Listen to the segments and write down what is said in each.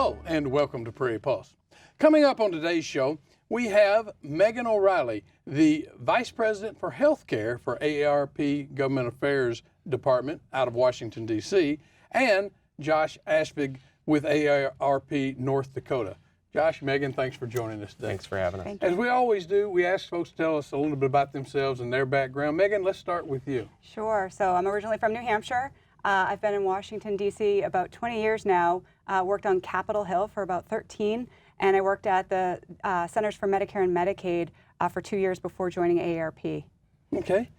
Hello and welcome to Prairie Pulse. Coming up on today's show, we have Megan O'Reilly, the Vice President for Healthcare for AARP Government Affairs Department out of Washington, D.C., and Josh Ashvig with AARP North Dakota. Josh, Megan, thanks for joining us today. Thanks for having us. As we always do, we ask folks to tell us a little bit about themselves and their background. Megan, let's start with you. Sure. So I'm originally from New Hampshire. I've been in Washington, D.C. about 20 years now, worked on Capitol Hill for about 13, and I worked at the Centers for Medicare and Medicaid for 2 years before joining AARP. Okay.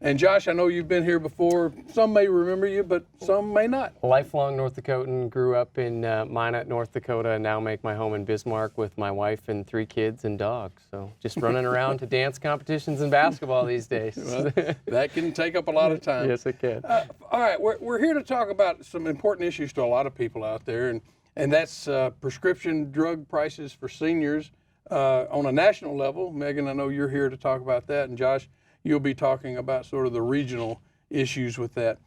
And Josh, I know you've been here before. Some may remember you, but some may not. Lifelong North Dakotan, grew up in Minot, North Dakota, and now make my home in Bismarck with my wife and 3 kids and dogs. So just running around to dance competitions and basketball these days. Well, that can take up a lot of time. Yes, it can. All right, we're here to talk about some important issues to a lot of people out there, and that's prescription drug prices for seniors on a national level. Megan, I know you're here to talk about that, and Josh, you'll be talking about sort of the regional issues with that.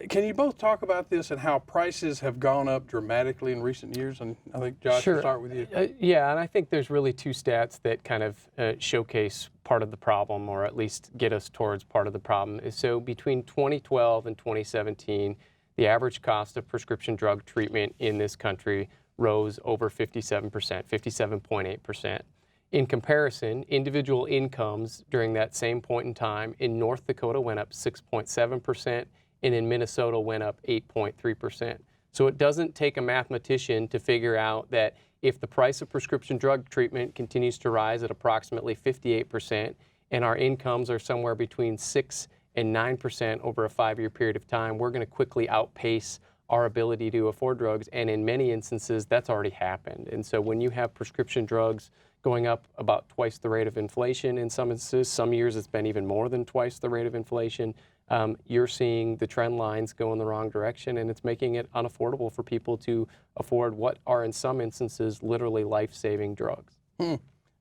Can you both talk about this and how prices have gone up dramatically in recent years? And I think, Josh, Sure. we'll start with you. Yeah, and I think there's really 2 stats that kind of showcase part of the problem, or at least get us towards part of the problem. So between 2012 and 2017, the average cost of prescription drug treatment in this country rose over 57%, 57.8%. In comparison, individual incomes during that same point in time in North Dakota went up 6.7%, and in Minnesota went up 8.3%. So it doesn't take a mathematician to figure out that if the price of prescription drug treatment continues to rise at approximately 58%, and our incomes are somewhere between 6 and 9% over a 5-year period of time, we're going to quickly outpace our ability to afford drugs, and in many instances, that's already happened. And so when you have prescription drugs going up about twice the rate of inflation in some instances, some years it's been even more than twice the rate of inflation, you're seeing the trend lines go in the wrong direction, and it's making it unaffordable for people to afford what are in some instances literally life-saving drugs.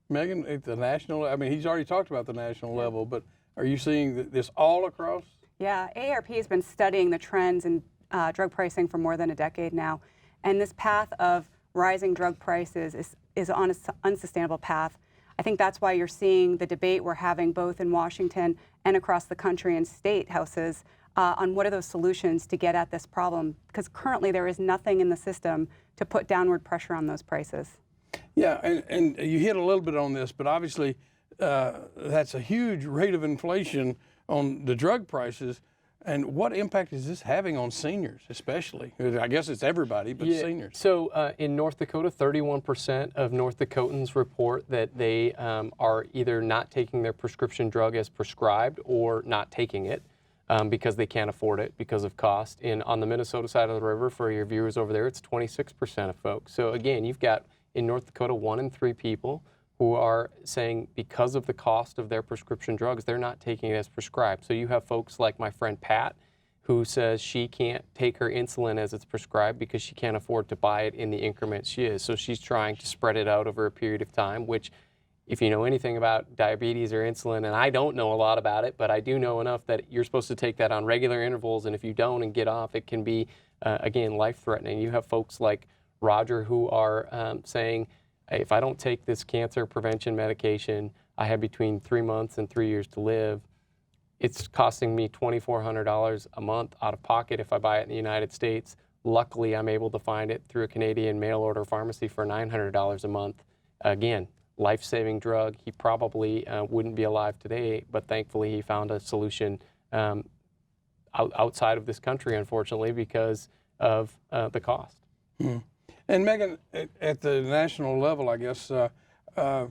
Megan, at the national, I mean, he's already talked about the national level, but are you seeing this all across? Yeah, AARP has been studying the trends in drug pricing for more than a decade now, and this path of rising drug prices is on an unsustainable path. I think that's why you're seeing the debate we're having both in Washington and across the country in state houses on what are those solutions to get at this problem, because currently there is nothing in the system to put downward pressure on those prices. Yeah, and you hit a little bit on this, but obviously that's a huge rate of inflation on the drug prices. And what impact is this having on seniors, especially? I guess it's everybody, but seniors. So in North Dakota, 31% of North Dakotans report that they are either not taking their prescription drug as prescribed or not taking it because they can't afford it because of cost. And on the Minnesota side of the river, for your viewers over there, it's 26% of folks. So again, you've got in North Dakota 1 in 3 people who are saying because of the cost of their prescription drugs, they're not taking it as prescribed. So you have folks like my friend Pat, who says she can't take her insulin as it's prescribed because she can't afford to buy it in the increments she is. So she's trying to spread it out over a period of time, which if you know anything about diabetes or insulin, and I don't know a lot about it, but I do know enough that you're supposed to take that on regular intervals, and if you don't and get off, it can be, again, life-threatening. You have folks like Roger who are saying, if I don't take this cancer prevention medication, I have between 3 months and 3 years to live. It's costing me $2,400 a month out of pocket if I buy it in the United States. Luckily, I'm able to find it through a Canadian mail-order pharmacy for $900 a month. Again, life-saving drug. He probably wouldn't be alive today, but thankfully he found a solution outside of this country, unfortunately, because of the cost. And Megan, at the national level, I guess, are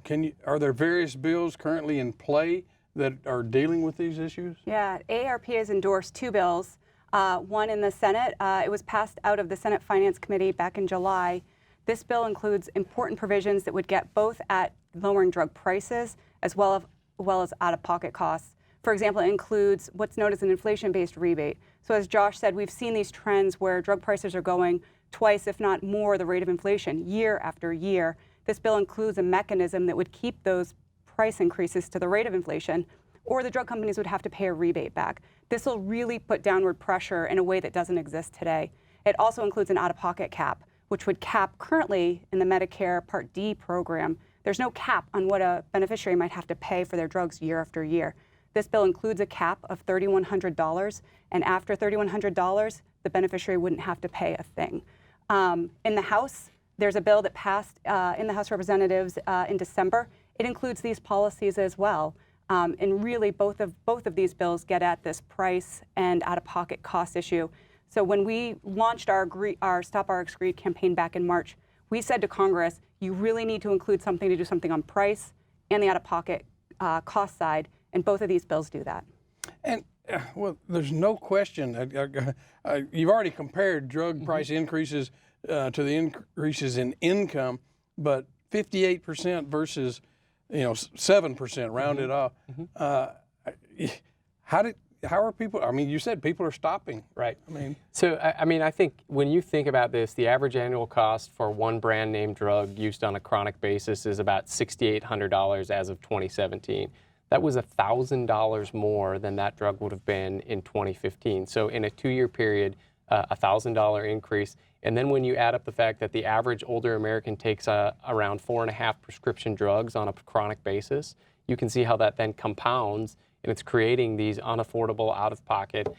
there various bills currently in play that are dealing with these issues? Yeah, AARP has endorsed 2 bills. One in the Senate. It was passed out of the Senate Finance Committee back in July. This bill includes important provisions that would get both at lowering drug prices as well as out-of-pocket costs. For example, it includes what's known as an inflation-based rebate. So as Josh said, we've seen these trends where drug prices are going twice, if not more, the rate of inflation year after year. This bill includes a mechanism that would keep those price increases to the rate of inflation, or the drug companies would have to pay a rebate back. This will really put downward pressure in a way that doesn't exist today. It also includes an out-of-pocket cap, which would cap currently in the Medicare Part D program. There's no cap on what a beneficiary might have to pay for their drugs year after year. This bill includes a cap of $3,100, and after $3,100, the beneficiary wouldn't have to pay a thing. In the House, there's a bill that passed in the House of Representatives in December. It includes these policies as well. And really, both of these bills get at this price and out-of-pocket cost issue. So when we launched our Stop RX Greed campaign back in March, we said to Congress, you really need to include something to do something on price and the out-of-pocket cost side, and both of these bills do that. And well, there's no question. You've already compared drug price increases to the increases in income, but 58% versus 7% rounded off. How are people? I mean, you said people are stopping. Right. I mean, so I think when you think about this, the average annual cost for one brand name drug used on a chronic basis is about $6,800 as of 2017. That was $1,000 more than that drug would have been in 2015. So in a 2-year period, $1,000 increase. And then when you add up the fact that the average older American takes around 4.5 prescription drugs on a chronic basis, you can see how that then compounds, and it's creating these unaffordable out-of-pocket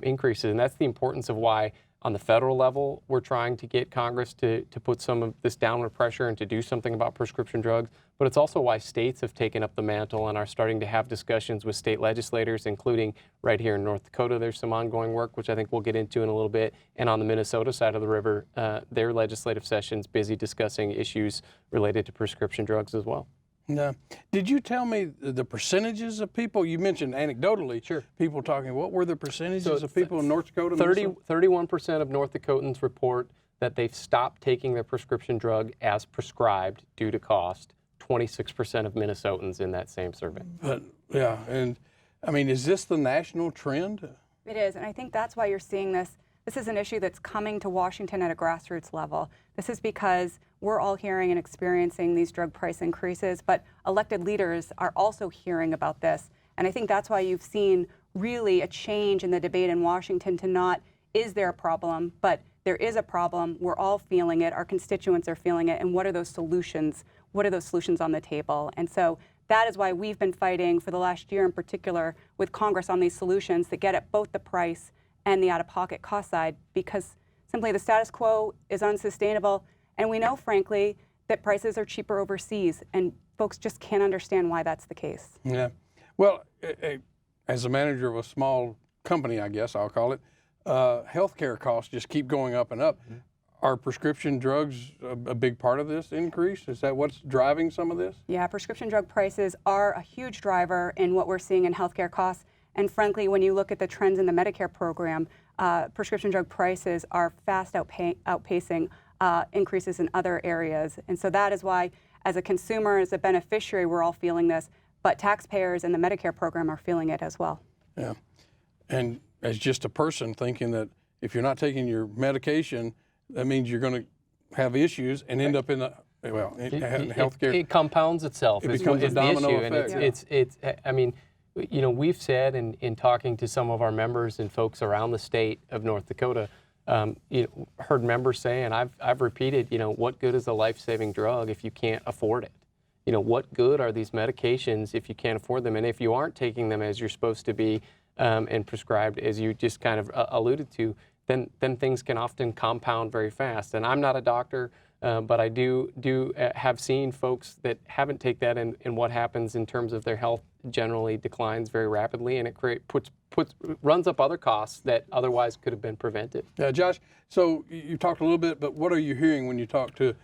increases. And that's the importance of why on the federal level we're trying to get Congress to put some of this downward pressure and to do something about prescription drugs. But it's also why states have taken up the mantle and are starting to have discussions with state legislators, including right here in North Dakota. There's some ongoing work, which I think we'll get into in a little bit. And on the Minnesota side of the river, their legislative session's busy discussing issues related to prescription drugs as well. No. Did you tell me the percentages of people? You mentioned anecdotally, Sure. People talking. What were the percentages So of people in North Dakota? 31% of North Dakotans report that they've stopped taking their prescription drug as prescribed due to cost. 26% of Minnesotans in that same survey. But yeah, and I mean, is this the national trend? It is, and I think that's why you're seeing this. This is an issue that's coming to Washington at a grassroots level. This is because we're all hearing and experiencing these drug price increases, but elected leaders are also hearing about this. And I think that's why you've seen really a change in the debate in Washington to not, is there a problem, but there is a problem. We're all feeling it. Our constituents are feeling it. And what are those solutions? What are those solutions on the table? And so that is why we've been fighting for the last year in particular with Congress on these solutions that get at both the price and the out-of-pocket cost side, because simply the status quo is unsustainable. And we know, frankly, that prices are cheaper overseas, and folks just can't understand why that's the case. Yeah. Well, as a manager of a small company, I guess I'll call it, healthcare costs just keep going up and up. Are prescription drugs a big part of this increase? Is that what's driving some of this? Yeah, prescription drug prices are a huge driver in what we're seeing in healthcare costs. And frankly, when you look at the trends in the Medicare program, prescription drug prices are fast outpacing increases in other areas. And so that is why, as a consumer, as a beneficiary, we're all feeling this, but taxpayers in the Medicare program are feeling it as well. Yeah. And as just a person thinking that if you're not taking your medication, that means you're going to have issues and end up in the, well, in healthcare. It compounds itself. It becomes a domino effect. And it's I mean, we've said in talking to some of our members and folks around the state of North Dakota, heard members say, and I've repeated, what good is a life-saving drug if you can't afford it? What good are these medications if you can't afford them? And if you aren't taking them as you're supposed to be and prescribed, as you just kind of alluded to, then things can often compound very fast. And I'm not a doctor, but I do have seen folks that haven't taken that, and what happens in terms of their health generally declines very rapidly, and it runs up other costs that otherwise could have been prevented. Yeah, Josh, so you talked a little bit, but what are you hearing when you talk to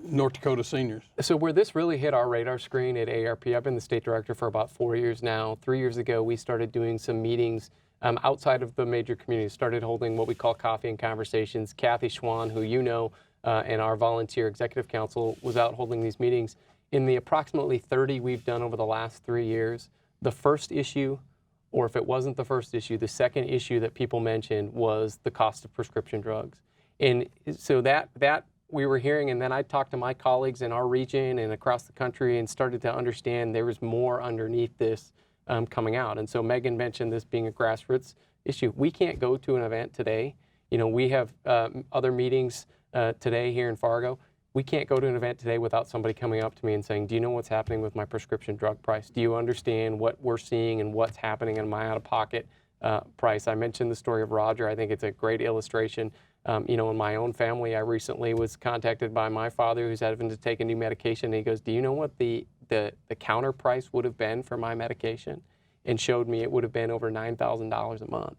North Dakota seniors? So where this really hit our radar screen at AARP, I've been the state director for about 4 years now. 3 years ago, we started doing some meetings outside of the major communities, started holding what we call coffee and conversations. Kathy Schwan, who and our volunteer executive council was out holding these meetings. In the approximately 30 we've done over the last 3 years, the first issue, or if it wasn't the first issue, the second issue that people mentioned was the cost of prescription drugs. And so that we were hearing, and then I talked to my colleagues in our region and across the country and started to understand there was more underneath this coming out. And so Megan mentioned this being a grassroots issue. We can't go to an event today. We have other meetings today here in Fargo. We can't go to an event today without somebody coming up to me and saying, do you know what's happening with my prescription drug price? Do you understand what we're seeing and what's happening in my out-of-pocket price? I mentioned the story of Roger. I think it's a great illustration. In my own family, I recently was contacted by my father who's having to take a new medication. And he goes, do you know what the counter price would have been for my medication? And showed me it would have been over $9,000 a month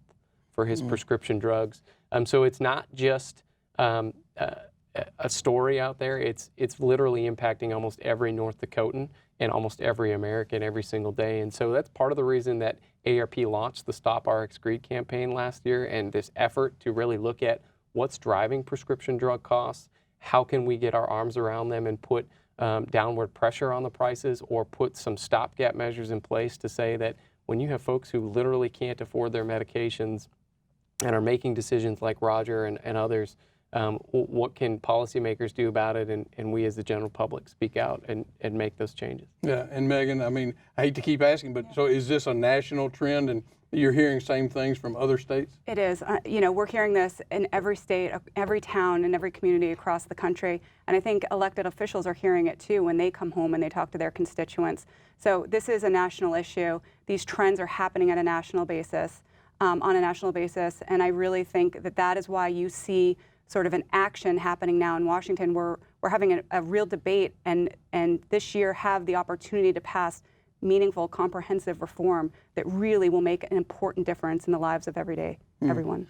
for his prescription drugs. So it's not just a story out there. It's literally impacting almost every North Dakotan and almost every American every single day. And so that's part of the reason that AARP launched the Stop RX Greed campaign last year, and this effort to really look at what's driving prescription drug costs, how can we get our arms around them and put downward pressure on the prices, or put some stopgap measures in place to say that when you have folks who literally can't afford their medications and are making decisions like Roger and others, what can policymakers do about it, and we as the general public speak out and make those changes. Yeah, and Megan, I mean, I hate to keep asking, but so is this a national trend, and you're hearing same things from other states? It is. We're hearing this in every state, every town, and every community across the country. And I think elected officials are hearing it too when they come home and they talk to their constituents. So this is a national issue. These trends are happening at a national basis, on a national basis. And I really think that is why you see sort of an action happening now in Washington. We're having a real debate and this year have the opportunity to pass meaningful, comprehensive reform that really will make an important difference in the lives of everyone.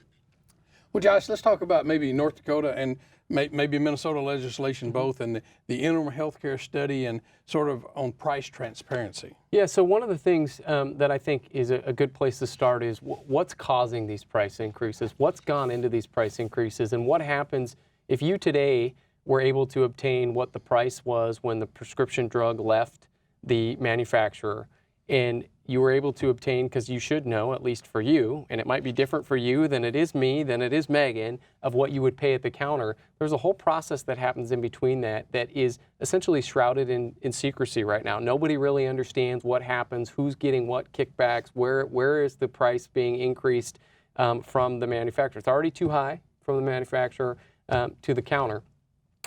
Well, Josh, let's talk about maybe North Dakota and maybe Minnesota legislation both, and the interim health care study and sort of on price transparency. Yeah, so one of the things that I think is a good place to start is what's causing these price increases, what's gone into these price increases, and what happens if you today were able to obtain what the price was when the prescription drug left the manufacturer, and you were able to obtain, because you should know, at least for you, and it might be different for you than it is me, than it is Megan, of what you would pay at the counter. There's a whole process that happens in between that is essentially shrouded in secrecy right now. Nobody really understands what happens, who's getting what kickbacks, where is the price being increased from the manufacturer. It's already too high from the manufacturer to the counter.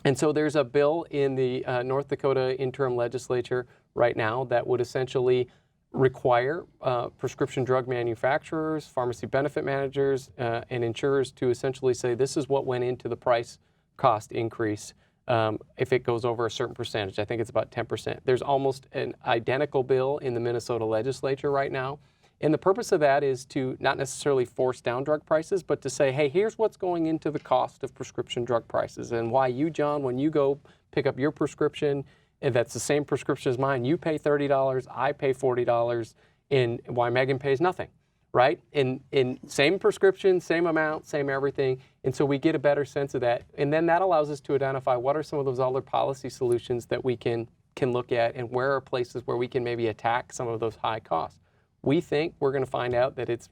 And so there's a bill in the North Dakota interim legislature right now that would essentially require prescription drug manufacturers, pharmacy benefit managers, and insurers to essentially say this is what went into the price cost increase if it goes over a certain percentage. I think it's about 10%. There's almost an identical bill in the Minnesota legislature right now. And the purpose of that is to not necessarily force down drug prices, but to say, hey, here's what's going into the cost of prescription drug prices, and why you, John, when you go pick up your prescription, if that's the same prescription as mine, you pay $30, I pay $40, and why Megan pays nothing, right? In same prescription, same amount, same everything, and so we get a better sense of that. And then that allows us to identify what are some of those other policy solutions that we can look at, and where are places where we can maybe attack some of those high costs. We think we're going to find out that it's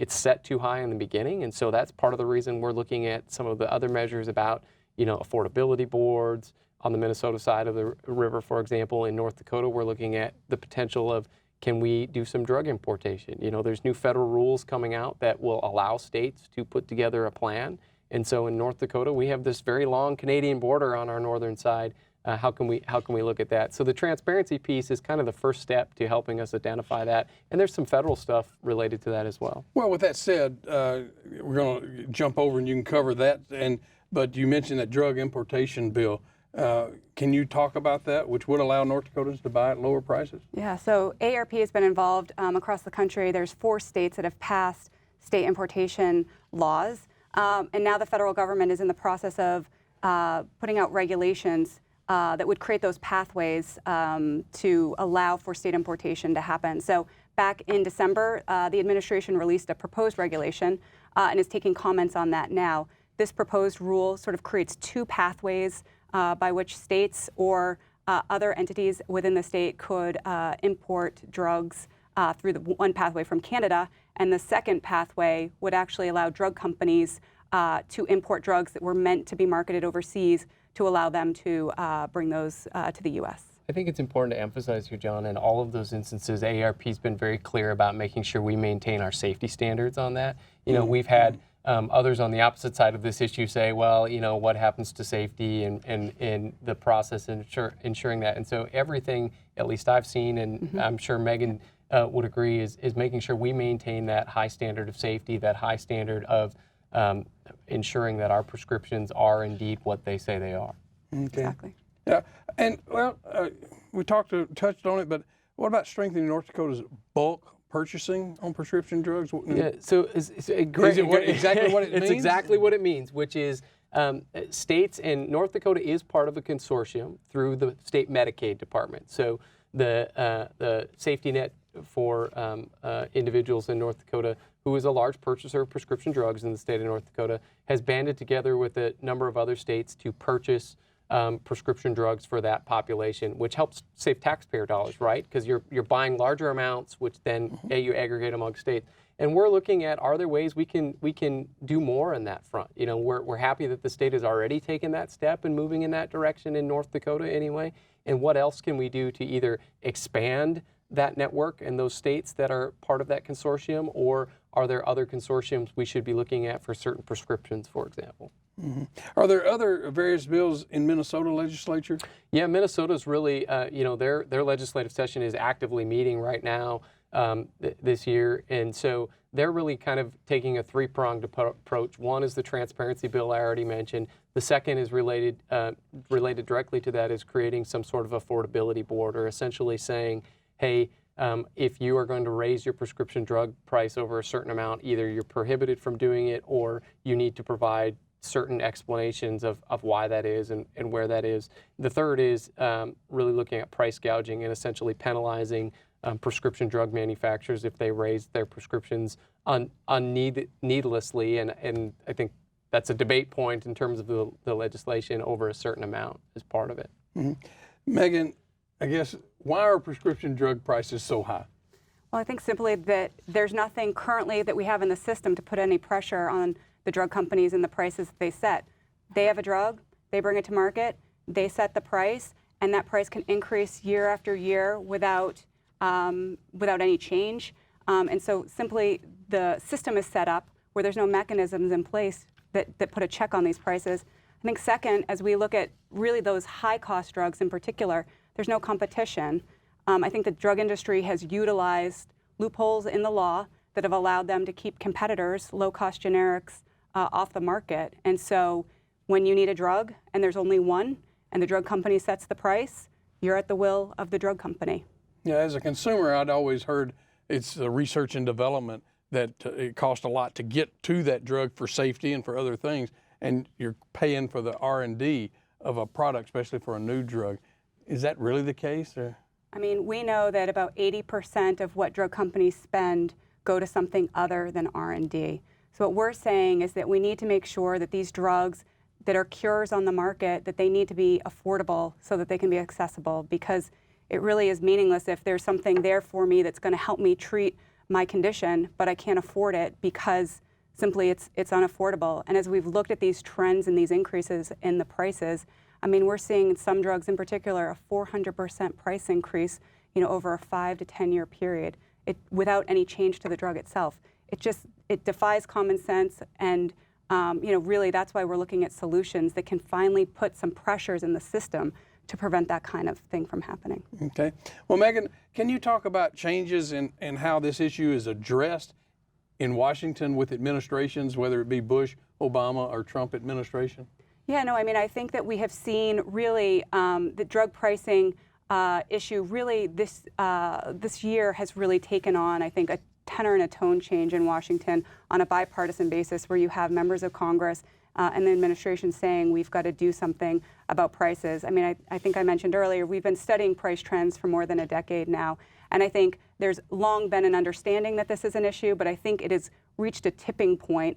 set too high in the beginning, and so that's part of the reason we're looking at some of the other measures about, affordability boards. On the Minnesota side of the river, for example, in North Dakota, we're looking at the potential of, can we do some drug importation? There's new federal rules coming out that will allow states to put together a plan. And so in North Dakota, we have this very long Canadian border on our northern side. How can we look at that? So the transparency piece is kind of the first step to helping us identify that. And there's some federal stuff related to that as well. Well, with that said, we're going to jump over and you can cover that. But you mentioned that drug importation bill. Can you talk about that, which would allow North Dakotans to buy at lower prices? Yeah, so AARP has been involved across the country. There's 4 states that have passed state importation laws. And now the federal government is in the process of putting out regulations that would create those pathways to allow for state importation to happen. So back in December, the administration released a proposed regulation and is taking comments on that now. This proposed rule sort of creates 2 pathways by which states or other entities within the state could import drugs through the one pathway from Canada, and the second pathway would actually allow drug companies to import drugs that were meant to be marketed overseas, to allow them to bring those to the U.S. I think it's important to emphasize here, John, in all of those instances, AARP has been very clear about making sure we maintain our safety standards on that. We've had Others on the opposite side of this issue say, well, what happens to safety and the process and ensuring that. And so everything, at least I've seen, and I'm sure Megan would agree, is making sure we maintain that high standard of safety, that high standard of ensuring that our prescriptions are indeed what they say they are. Okay. Exactly. Yeah, and well, we touched on it, but what about strengthening North Dakota's bulk purchasing on prescription drugs? Yeah, so it's a great, exactly what it means? It's exactly what it means, which is states, and North Dakota is part of a consortium through the state Medicaid department. So the safety net for individuals in North Dakota, who is a large purchaser of prescription drugs in the state of North Dakota, has banded together with a number of other states to purchase prescription drugs for that population, which helps save taxpayer dollars, right? Because you're buying larger amounts, which then you aggregate among states. And we're looking at, are there ways we can do more on that front? We're happy that the state has already taken that step and moving in that direction in North Dakota anyway. And what else can we do to either expand that network and those states that are part of that consortium, or are there other consortiums we should be looking at for certain prescriptions, for example? Mm-hmm. Are there other various bills in Minnesota legislature? Yeah, Minnesota's really, their legislative session is actively meeting right now this year, and so they're really kind of taking a three-pronged approach. One is the transparency bill I already mentioned. The second is related directly to that, is creating some sort of affordability board, or essentially saying, hey, if you are going to raise your prescription drug price over a certain amount, either you're prohibited from doing it, or you need to provide certain explanations of why that is and where that is. The third is really looking at price gouging and essentially penalizing prescription drug manufacturers if they raise their prescriptions needlessly. And I think that's a debate point in terms of the legislation over a certain amount as part of it. Mm-hmm. Megan, I guess, why are prescription drug prices so high? Well, I think simply that there's nothing currently that we have in the system to put any pressure on the drug companies and the prices that they set. They have a drug, they bring it to market, they set the price, and that price can increase year after year without any change. And so simply the system is set up where there's no mechanisms in place that put a check on these prices. I think second, as we look at really those high-cost drugs in particular, there's no competition. I think the drug industry has utilized loopholes in the law that have allowed them to keep competitors, low-cost generics, off the market. And so when you need a drug and there's only one and the drug company sets the price, you're at the will of the drug company. Yeah, as a consumer, I'd always heard it's the research and development that it costs a lot to get to that drug for safety and for other things, and you're paying for the R&D of a product, especially for a new drug. Is that really the case? Or? I mean, we know that about 80% of what drug companies spend go to something other than R&D. So what we're saying is that we need to make sure that these drugs that are cures on the market, that they need to be affordable so that they can be accessible, because it really is meaningless if there's something there for me that's going to help me treat my condition, but I can't afford it because simply it's unaffordable. And as we've looked at these trends and these increases in the prices, I mean, we're seeing in some drugs in particular a 400% price increase, over a 5 to 10 year period, without any change to the drug itself. It defies common sense, and really that's why we're looking at solutions that can finally put some pressures in the system to prevent that kind of thing from happening. Okay. Well, Megan, can you talk about changes in how this issue is addressed in Washington with administrations, whether it be Bush, Obama, or Trump administration? Yeah, no, I mean, I think that we have seen really the drug pricing issue really this year has really taken on, I think, a tenor and a tone change in Washington on a bipartisan basis, where you have members of Congress and the administration saying we've got to do something about prices. I mean, I think I mentioned earlier, we've been studying price trends for more than a decade now, and I think there's long been an understanding that this is an issue, but I think it has reached a tipping point,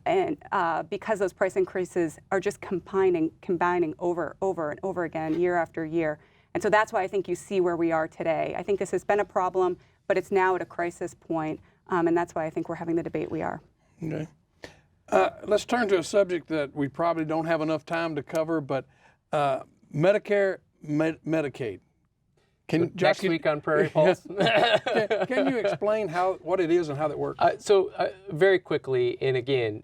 and because those price increases are just combining over and over again, year after year. And so that's why I think you see where we are today. I think this has been a problem, but it's now at a crisis point, and that's why I think we're having the debate we are. Okay. Let's turn to a subject that we probably don't have enough time to cover, but Medicare, Medicaid. Josh, Next week on Prairie Pulse. can you explain what it is and how that works? Very quickly, and again,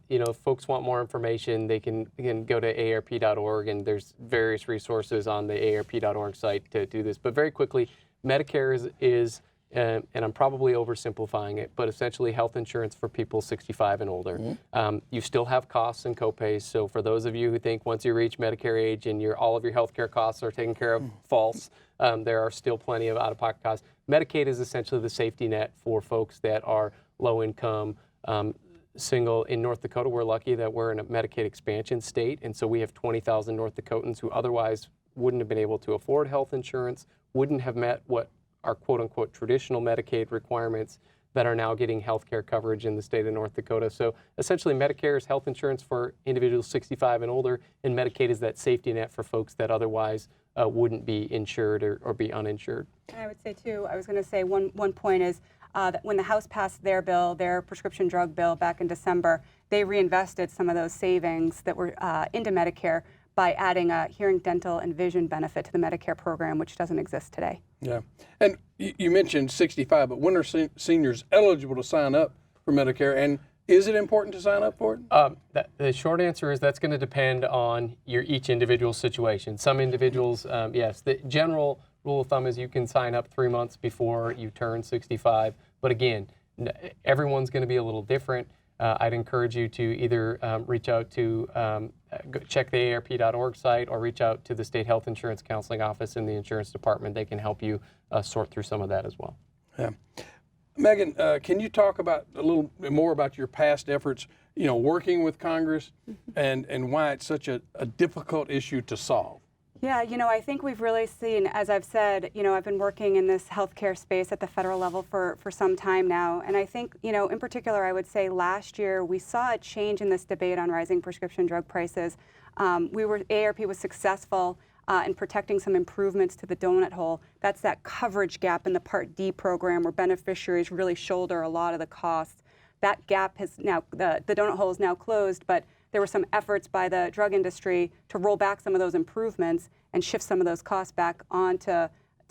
if folks want more information, they can go to aarp.org, and there's various resources on the aarp.org site to do this. But very quickly, Medicare is and I'm probably oversimplifying it, but essentially health insurance for people 65 and older. Mm-hmm. You still have costs and copays. So for those of you who think once you reach Medicare age and all of your healthcare costs are taken care of, false. There are still plenty of out-of-pocket costs. Medicaid is essentially the safety net for folks that are low income, single. In North Dakota, we're lucky that we're in a Medicaid expansion state, and so we have 20,000 North Dakotans who otherwise wouldn't have been able to afford health insurance, wouldn't have met what our quote-unquote traditional Medicaid requirements, that are now getting health care coverage in the state of North Dakota. So essentially Medicare is health insurance for individuals 65 and older, and Medicaid is that safety net for folks that otherwise wouldn't be insured or be uninsured. And I would say too, I was going to say one point is that when the House passed their bill, their prescription drug bill back in December, they reinvested some of those savings that were into Medicare by adding a hearing, dental, and vision benefit to the Medicare program, which doesn't exist today. Yeah, and you mentioned 65, but when are seniors eligible to sign up for Medicare, and is it important to sign up for it? The short answer is that's going to depend on each individual situation. Some individuals, yes. The general rule of thumb is you can sign up 3 months before you turn 65, but again, everyone's going to be a little different. I'd encourage you to either reach out to check the AARP.org site or reach out to the State Health Insurance Counseling Office in the Insurance Department. They can help you sort through some of that as well. Yeah. Megan, can you talk about a little bit more about your past efforts, working with Congress and why it's such a difficult issue to solve? Yeah, I think we've really seen, as I've said, I've been working in this healthcare space at the federal level for some time now. And I think, in particular, I would say last year we saw a change in this debate on rising prescription drug prices. AARP was successful in protecting some improvements to the donut hole. That's that coverage gap in the Part D program where beneficiaries really shoulder a lot of the costs. That gap has now, the donut hole is now closed, but there were some efforts by the drug industry to roll back some of those improvements and shift some of those costs back onto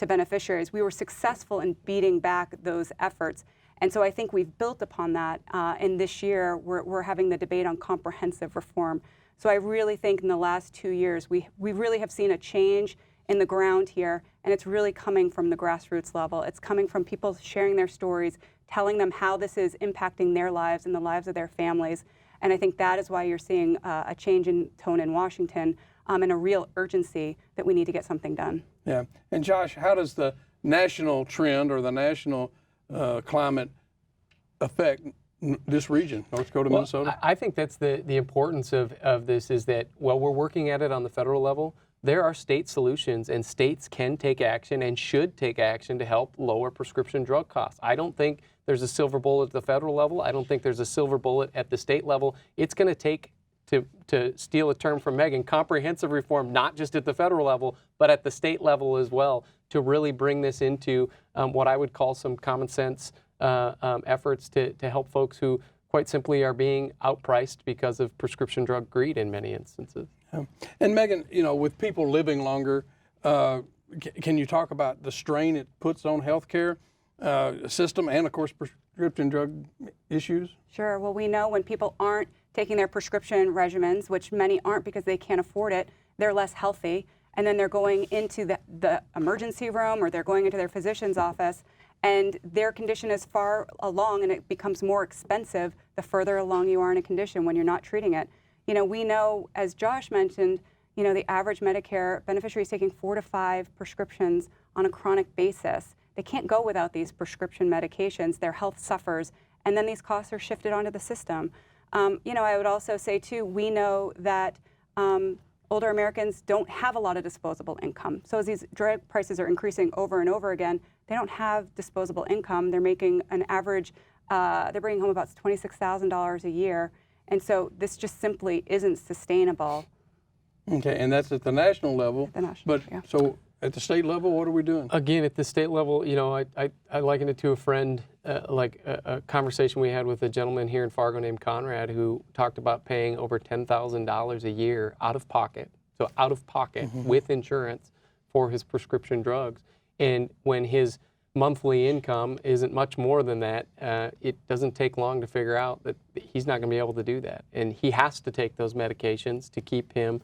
beneficiaries. We were successful in beating back those efforts. And so I think we've built upon that. And this year, we're having the debate on comprehensive reform. So I really think in the last 2 years, we really have seen a change in the ground here. And it's really coming from the grassroots level. It's coming from people sharing their stories, telling them how this is impacting their lives and the lives of their families. And I think that is why you're seeing a change in tone in Washington and a real urgency that we need to get something done. Yeah. And Josh, how does the national trend or the national climate affect this region, North Dakota, Minnesota? I think that's the importance of this is that while we're working at it on the federal level, there are state solutions, and states can take action and should take action to help lower prescription drug costs. I don't think there's a silver bullet at the federal level. I don't think there's a silver bullet at the state level. It's going to take, to steal a term from Megan, comprehensive reform, not just at the federal level, but at the state level as well, to really bring this into what I would call some common sense efforts to help folks who quite simply are being outpriced because of prescription drug greed in many instances. Yeah. And Megan, with people living longer, can you talk about the strain it puts on healthcare system and, of course, prescription drug issues? Sure. Well, we know when people aren't taking their prescription regimens, which many aren't because they can't afford it, they're less healthy. And then they're going into the emergency room or they're going into their physician's office, and their condition is far along and it becomes more expensive the further along you are in a condition when you're not treating it. We know, as Josh mentioned, the average Medicare beneficiary is taking 4 to 5 prescriptions on a chronic basis. They can't go without these prescription medications. Their health suffers, and then these costs are shifted onto the system. I would also say, too, we know that older Americans don't have a lot of disposable income. So as these drug prices are increasing over and over again, they don't have disposable income. They're making an average, they're bringing home about $26,000 a year. And so this just simply isn't sustainable. Okay, and that's at the national level. At the national, yeah. So at the state level, what are we doing? Again, at the state level, I liken it to a friend, like a conversation we had with a gentleman here in Fargo named Conrad who talked about paying over $10,000 a year out of pocket, with insurance for his prescription drugs. And when his monthly income isn't much more than that, it doesn't take long to figure out that he's not going to be able to do that. And he has to take those medications to keep him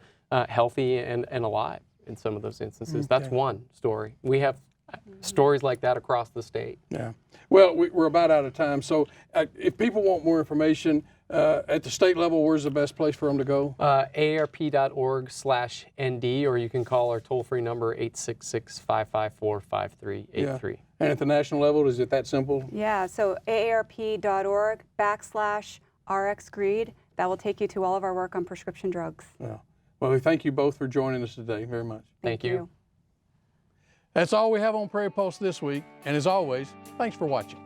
healthy and alive in some of those instances. That's one story. We have stories like that across the state. Yeah. Well, we're about out of time. So if people want more information at the state level, where's the best place for them to go? AARP.org/ND, or you can call our toll-free number 866-554-5383. And at the national level, is it that simple? Yeah, so aarp.org/RxGreed. That will take you to all of our work on prescription drugs. Yeah. Well, we thank you both for joining us today very much. Thank you. That's all we have on Prairie Pulse this week. And as always, thanks for watching.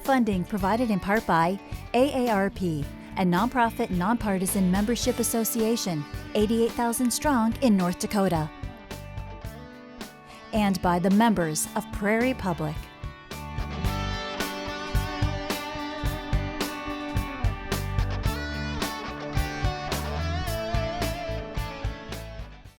Funding provided in part by AARP, a nonprofit, nonpartisan membership association, 88,000 strong in North Dakota. And by the members of Prairie Public.